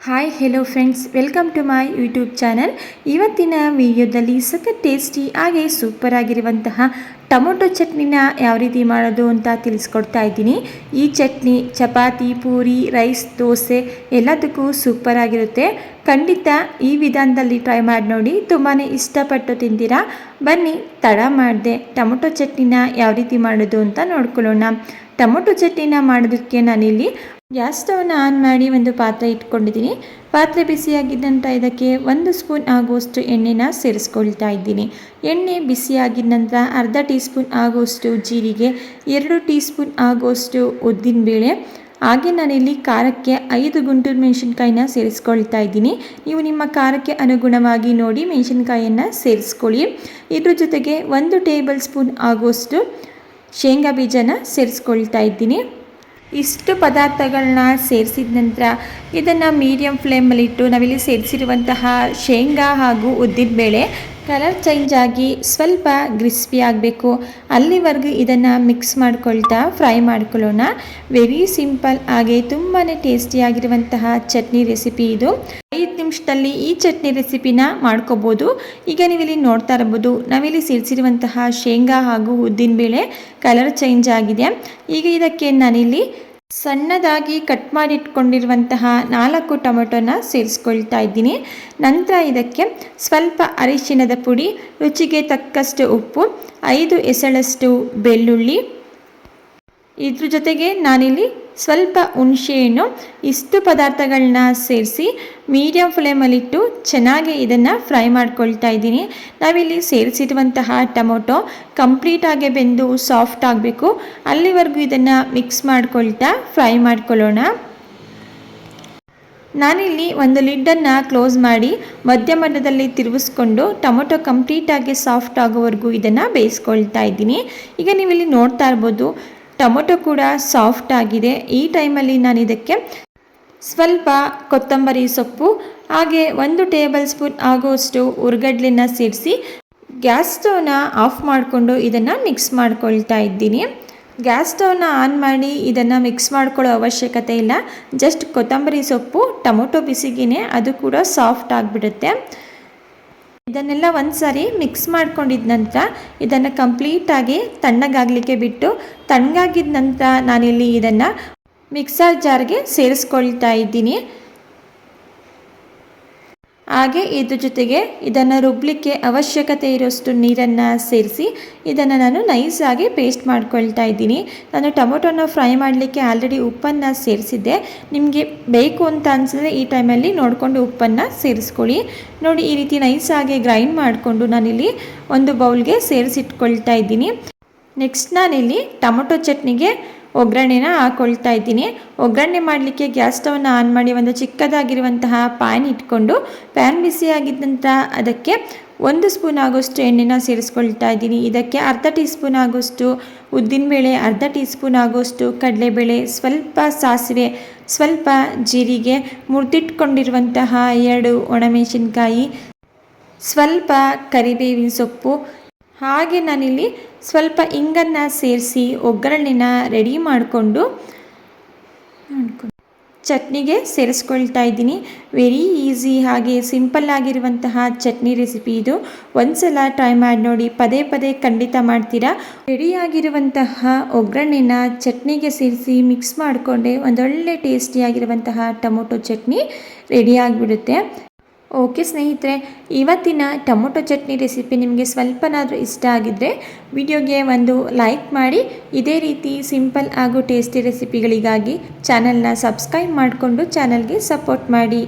Hi hello friends, welcome to my YouTube channel. ಇವತ್ತಿನ ವಿಡಿಯೋದಲ್ಲಿ ಸಖತ್ ಟೇಸ್ಟಿ ಹಾಗೆ ಸೂಪರ್ ಆಗಿರುವಂತಹ ಟೊಮೊಟೊ ಚಟ್ನಿನ ಯಾವ ರೀತಿ ಮಾಡೋದು ಅಂತ ತಿಳಿಸ್ಕೊಡ್ತಾ ಇದ್ದೀನಿ. ಈ ಚಟ್ನಿ ಚಪಾತಿ, ಪೂರಿ, ರೈಸ್, ದೋಸೆ ಎಲ್ಲದಕ್ಕೂ ಸೂಪರ್ ಆಗಿರುತ್ತೆ. ಖಂಡಿತ ಈ ವಿಧಾನದಲ್ಲಿ ಟ್ರೈ ಮಾಡಿ ನೋಡಿ, ತುಂಬಾ ಇಷ್ಟಪಟ್ಟು ತಿಂತೀರಾ. ಬನ್ನಿ ತಡ ಮಾಡದೆ ಟೊಮೊಟೊ ಚಟ್ನಿನ ಯಾವ ರೀತಿ ಮಾಡೋದು ಅಂತ ನೋಡ್ಕೊಳ್ಳೋಣ. ಟೊಮೊಟೊ ಚಟ್ನಿನ ಮಾಡೋದಕ್ಕೆ ನಾನಿಲ್ಲಿ ಗ್ಯಾಸ್ ಸ್ಟವ್ನ ಆನ್ ಮಾಡಿ ಒಂದು ಪಾತ್ರೆ ಇಟ್ಕೊಂಡಿದ್ದೀನಿ. ಪಾತ್ರೆ ಬಿಸಿಯಾಗಿದ್ದ ನಂತರ ಇದಕ್ಕೆ 1 ಸ್ಪೂನ್ ಆಗುವಷ್ಟು ಎಣ್ಣೆನ ಸೇರಿಸ್ಕೊಳ್ತಾ ಇದ್ದೀನಿ. ಎಣ್ಣೆ ಬಿಸಿಯಾಗಿದ್ದ ನಂತರ ಅರ್ಧ ಟೀ ಸ್ಪೂನ್ ಆಗುವಷ್ಟು ಜೀರಿಗೆ, 2 ಟೀ ಸ್ಪೂನ್ ಆಗುವಷ್ಟು ಉದ್ದಿನಬೇಳೆ, ಹಾಗೆ ನಾನಿಲ್ಲಿ ಖಾರಕ್ಕೆ 5 ಗುಂಟೂರು ಮೆಣಸಿನ್ಕಾಯಿನ ಸೇರಿಸ್ಕೊಳ್ತಾ ಇದ್ದೀನಿ. ನೀವು ನಿಮ್ಮ ಖಾರಕ್ಕೆ ಅನುಗುಣವಾಗಿ ನೋಡಿ ಮೆಣಸಿನ್ಕಾಯಿಯನ್ನು ಸೇರಿಸ್ಕೊಳ್ಳಿ. ಇದ್ರ ಜೊತೆಗೆ 1 ಟೇಬಲ್ ಸ್ಪೂನ್ ಆಗುವಷ್ಟು ಶೇಂಗಾ ಬೀಜನ ಸೇರಿಸ್ಕೊಳ್ತಾ ಇದ್ದೀನಿ. ಇಷ್ಟು ಪದಾರ್ಥಗಳನ್ನ ಸೇರಿಸಿದ ನಂತರ ಇದನ್ನು ಮೀಡಿಯಮ್ ಫ್ಲೇಮಲ್ಲಿಟ್ಟು ನಾವಿಲ್ಲಿ ಸೇರಿಸಿರುವಂತಹ ಶೇಂಗಾ ಹಾಗೂ ಉದ್ದಿನಬೇಳೆ ಕಲರ್ ಚೇಂಜ್ ಆಗಿ ಸ್ವಲ್ಪ ಕ್ರಿಸ್ಪಿ ಆಗಬೇಕು, ಅಲ್ಲಿವರೆಗೂ ಇದನ್ನು ಮಿಕ್ಸ್ ಮಾಡ್ಕೊಳ್ತಾ ಫ್ರೈ ಮಾಡ್ಕೊಳ್ಳೋಣ. ವೆರಿ ಸಿಂಪಲ್ ಹಾಗೆ ತುಂಬಾ ಟೇಸ್ಟಿಯಾಗಿರುವಂತಹ ಚಟ್ನಿ ರೆಸಿಪಿ ಇದು. 5 ನಿಮಿಷದಲ್ಲಿ ಈ ಚಟ್ನಿ ರೆಸಿಪಿನ ಮಾಡ್ಕೋಬೋದು. ಈಗ ನೀವಿಲ್ಲಿ ನೋಡ್ತಾ ಇರ್ಬೋದು, ನಾವಿಲ್ಲಿ ಸೇರಿಸಿರುವಂತಹ ಶೇಂಗಾ ಹಾಗೂ ಉದ್ದಿನಬೇಳೆ ಕಲರ್ ಚೇಂಜ್ ಆಗಿದೆ. ಈಗ ಇದಕ್ಕೆ ನಾನಿಲ್ಲಿ ಸಣ್ಣದಾಗಿ ಕಟ್ ಮಾಡಿ ಇಟ್ಕೊಂಡಿರುವಂತಹ 4 ಟೊಮೆಟೊನ ಸೇರಿಸ್ಕೊಳ್ತಾ ಇದ್ದೀನಿ. ನಂತರ ಇದಕ್ಕೆ ಸ್ವಲ್ಪ ಅರಿಶಿಣದ ಪುಡಿ, ರುಚಿಗೆ ತಕ್ಕಷ್ಟು ಉಪ್ಪು, 5 ಎಸಳಷ್ಟು ಬೆಳ್ಳುಳ್ಳಿ, ಇದ್ರ ಜೊತೆಗೆ ನಾನಿಲ್ಲಿ ಸ್ವಲ್ಪ ಹುಣಸೆಹಣ್ಣು, ಇಷ್ಟು ಪದಾರ್ಥಗಳನ್ನ ಸೇರಿಸಿ ಮೀಡಿಯಮ್ ಫ್ಲೇಮಲ್ಲಿಟ್ಟು ಚೆನ್ನಾಗಿ ಇದನ್ನು ಫ್ರೈ ಮಾಡ್ಕೊಳ್ತಾ ಇದ್ದೀನಿ. ನಾವಿಲ್ಲಿ ಸೇರಿಸಿರುವಂತಹ ಟೊಮೊಟೊ ಕಂಪ್ಲೀಟಾಗಿ ಬೆಂದು ಸಾಫ್ಟ್ ಆಗಬೇಕು, ಅಲ್ಲಿವರೆಗೂ ಇದನ್ನು ಮಿಕ್ಸ್ ಮಾಡ್ಕೊಳ್ತಾ ಫ್ರೈ ಮಾಡ್ಕೊಳ್ಳೋಣ. ನಾನಿಲ್ಲಿ ಒಂದು ಲಿಡ್ಡನ್ನು ಕ್ಲೋಸ್ ಮಾಡಿ ಮಧ್ಯಮದಲ್ಲಿ ತಿರುಗಿಸ್ಕೊಂಡು ಟೊಮೊಟೊ ಕಂಪ್ಲೀಟಾಗಿ ಸಾಫ್ಟ್ ಆಗೋವರೆಗೂ ಇದನ್ನು ಬೇಯಿಸ್ಕೊಳ್ತಾ ಇದ್ದೀನಿ. ಈಗ ನೀವಿಲ್ಲಿ ನೋಡ್ತಾ ಇರ್ಬೋದು, ಟೊಮೊಟೊ ಕೂಡ ಸಾಫ್ಟ್ ಆಗಿದೆ. ಈ ಟೈಮಲ್ಲಿ ನಾನು ಇದಕ್ಕೆ ಸ್ವಲ್ಪ ಕೊತ್ತಂಬರಿ ಸೊಪ್ಪು ಹಾಗೆ 1 ಟೇಬಲ್ ಸ್ಪೂನ್ ಆಗುವಷ್ಟು ಹುರ್ಗಡ್ಲೆನ ಸೇರಿಸಿ ಗ್ಯಾಸ್ ಸ್ಟವ್ನ ಆಫ್ ಮಾಡಿಕೊಂಡು ಇದನ್ನು ಮಿಕ್ಸ್ ಮಾಡ್ಕೊಳ್ತಾ ಇದ್ದೀನಿ. ಗ್ಯಾಸ್ ಸ್ಟವ್ನ ಆನ್ ಮಾಡಿ ಇದನ್ನು ಮಿಕ್ಸ್ ಮಾಡ್ಕೊಳ್ಳೋ ಅವಶ್ಯಕತೆ ಇಲ್ಲ. ಜಸ್ಟ್ ಕೊತ್ತಂಬರಿ ಸೊಪ್ಪು ಟೊಮೊಟೊ ಬಿಸಿಗೇನೆ ಅದು ಕೂಡ ಸಾಫ್ಟ್ ಆಗಿಬಿಡುತ್ತೆ. ಇದನ್ನೆಲ್ಲ ಒಂದು ಸಾರಿ ಮಿಕ್ಸ್ ಮಾಡ್ಕೊಂಡಿದ್ದ ನಂತರ ಇದನ್ನು ಕಂಪ್ಲೀಟಾಗಿ ತಣ್ಣಗಾಗಲಿಕ್ಕೆ ಬಿಟ್ಟು, ತಣ್ಣಗಾಗಿದ್ದ ನಂತರ ನಾನಿಲ್ಲಿ ಇದನ್ನು ಮಿಕ್ಸರ್ ಜಾರ್ಗೆ ಸೇರಿಸ್ಕೊಳ್ತಾ ಇದ್ದೀನಿ. ಹಾಗೆ ಇದ್ರ ಜೊತೆಗೆ ಇದನ್ನು ರುಬ್ಬಲಿಕ್ಕೆ ಅವಶ್ಯಕತೆ ಇರೋಷ್ಟು ನೀರನ್ನು ಸೇರಿಸಿ ಇದನ್ನು ನಾನು ನೈಸಾಗಿ ಪೇಸ್ಟ್ ಮಾಡ್ಕೊಳ್ತಾ ಇದ್ದೀನಿ. ನಾನು ಟೊಮೊಟೊನ ಫ್ರೈ ಮಾಡಲಿಕ್ಕೆ ಆಲ್ರೆಡಿ ಉಪ್ಪನ್ನು ಸೇರಿಸಿದ್ದೆ. ನಿಮಗೆ ಬೇಕು ಅಂತ ಅನಿಸಿದ್ರೆ ಈ ಟೈಮಲ್ಲಿ ನೋಡಿಕೊಂಡು ಉಪ್ಪನ್ನು ಸೇರಿಸ್ಕೊಳ್ಳಿ. ನೋಡಿ, ಈ ರೀತಿ ನೈಸಾಗಿ ಗ್ರೈಂಡ್ ಮಾಡಿಕೊಂಡು ನಾನಿಲ್ಲಿ ಒಂದು ಬೌಲ್ಗೆ ಸೇರಿಸಿಟ್ಕೊಳ್ತಾ ಇದ್ದೀನಿ. ನೆಕ್ಸ್ಟ್ ನಾನಿಲ್ಲಿ ಟೊಮೊಟೊ ಚಟ್ನಿಗೆ ಒಗ್ಗರಣೆನ ಹಾಕ್ಕೊಳ್ತಾ ಇದ್ದೀನಿ. ಒಗ್ಗರಣೆ ಮಾಡಲಿಕ್ಕೆ ಗ್ಯಾಸ್ ಸ್ಟವ್ನ ಆನ್ ಮಾಡಿ ಒಂದು ಚಿಕ್ಕದಾಗಿರುವಂತಹ ಪ್ಯಾನ್ ಇಟ್ಕೊಂಡು, ಪ್ಯಾನ್ ಬಿಸಿಯಾಗಿದ್ದ ನಂತರ ಅದಕ್ಕೆ 1 ಸ್ಪೂನ್ ಆಗೋಷ್ಟು ಎಣ್ಣೆನ ಸೇರಿಸ್ಕೊಳ್ತಾ ಇದ್ದೀನಿ. ಇದಕ್ಕೆ ಅರ್ಧ ಟೀ ಸ್ಪೂನ್ ಆಗೋಷ್ಟು ಉದ್ದಿನಬೇಳೆ, ಅರ್ಧ ಟೀ ಸ್ಪೂನ್ ಆಗೋಷ್ಟು ಕಡಲೆಬೇಳೆ, ಸ್ವಲ್ಪ ಸಾಸಿವೆ, ಸ್ವಲ್ಪ ಜೀರಿಗೆ, ಮುರಿದಿಟ್ಕೊಂಡಿರುವಂತಹ 2 ಒಣಮೆಣಸಿನ್ಕಾಯಿ, ಸ್ವಲ್ಪ ಕರಿಬೇವಿನ ಸೊಪ್ಪು, ಹಾಗೆ ನಾನಿಲ್ಲಿ ಸ್ವಲ್ಪ ಇಂಗನ್ನು ಸೇರಿಸಿ ಒಗ್ಗರಣೆನ ರೆಡಿ ಮಾಡಿಕೊಂಡು ಚಟ್ನಿಗೆ ಸೇರಿಸ್ಕೊಳ್ತಾ ಇದ್ದೀನಿ. ವೆರಿ ಈಸಿ ಹಾಗೆ ಸಿಂಪಲ್ ಆಗಿರುವಂತಹ ಚಟ್ನಿ ರೆಸಿಪಿ ಇದು. ಒಂದ್ಸಲ ಟ್ರೈ ಮಾಡಿ ನೋಡಿ, ಪದೇ ಪದೇ ಖಂಡಿತ ಮಾಡ್ತೀರಾ. ರೆಡಿಯಾಗಿರುವಂತಹ ಒಗ್ಗರಣೆನ ಚಟ್ನಿಗೆ ಸೇರಿಸಿ ಮಿಕ್ಸ್ ಮಾಡಿಕೊಂಡೆ ಒಂದೊಳ್ಳೆ ಟೇಸ್ಟಿಯಾಗಿರುವಂತಹ ಟೊಮೊಟೊ ಚಟ್ನಿ ರೆಡಿಯಾಗಿಬಿಡುತ್ತೆ. ಓಕೆ ಸ್ನೇಹಿತರೆ, ಇವತ್ತಿನ ಟೊಮೊಟೊ ಚಟ್ನಿ ರೆಸಿಪಿ ನಿಮಗೆ ಸ್ವಲ್ಪನಾದರೂ ಇಷ್ಟ ಆಗಿದ್ದರೆ ವಿಡಿಯೋಗೆ ಒಂದು ಲೈಕ್ ಮಾಡಿ. ಇದೇ ರೀತಿ ಸಿಂಪಲ್ ಹಾಗೂ ಟೇಸ್ಟಿ ರೆಸಿಪಿಗಳಿಗಾಗಿ ಚಾನಲ್ನ ಸಬ್ಸ್ಕ್ರೈಬ್ ಮಾಡಿಕೊಂಡು ಚಾನಲ್ಗೆ ಸಪೋರ್ಟ್ ಮಾಡಿ.